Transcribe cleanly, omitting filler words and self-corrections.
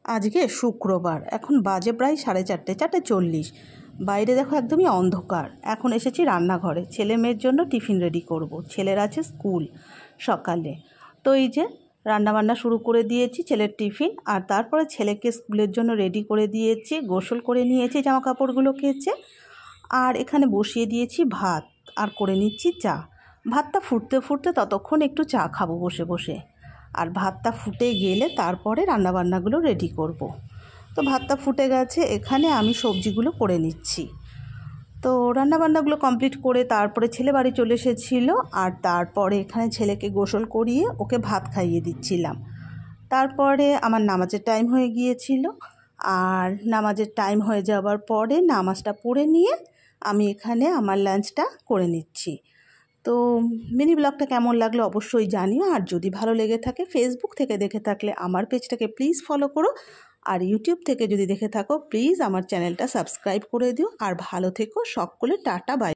আজকে শুক্রবার, এখন বাজে প্রায় 4:30, 4:40। বাইরে দেখো একদমই অন্ধকার। এখন এসেছি রান্নাঘরে, ছেলে মেয়ের জন্য টিফিন রেডি করব। ছেলের আছে স্কুল সকালে, তো এই যে রান্নাবান্না শুরু করে দিয়েছি ছেলের টিফিন, আর তারপরে ছেলেকে স্কুলের জন্য রেডি করে দিয়েছি, গোসল করে নিয়েছি, জামা কাপড়গুলো কেচে। আর এখানে বসিয়ে দিয়েছি ভাত, আর করে নিচ্ছি চা। ভাতটা ফুটতে ফুটতে ততক্ষণ একটু চা খাবো বসে বসে, আর ভাতটা ফুটে গেলে তারপরে রান্নাবান্নাগুলো রেডি করব। তো ভাতটা ফুটে গেছে, এখানে আমি সবজিগুলো করে নিচ্ছি। তো রান্নাবান্নাগুলো কমপ্লিট করে তারপরে ছেলে বাড়ি চলে এসেছিলো, আর তারপরে এখানে ছেলেকে গোসল করিয়ে ওকে ভাত খাইয়ে দিচ্ছিলাম। তারপরে আমার নামাজের টাইম হয়ে গিয়েছিল, আর নামাজের টাইম হয়ে যাওয়ার পরে নামাজটা পড়ে নিয়ে আমি এখানে আমার লাঞ্চটা করে নিচ্ছি। তো মিনি ব্লগটা কেমন লাগলো অবশ্যই জানিও, আর যদি ভালো লেগে থাকে ফেসবুক থেকে দেখে থাকলে আমার পেজটাকে প্লিজ ফলো করো, আর ইউটিউব থেকে যদি দেখে থাকো প্লিজ আমার চ্যানেলটা সাবস্ক্রাইব করে দিও। আর ভালো থেকো সকলে, টাটা বাই।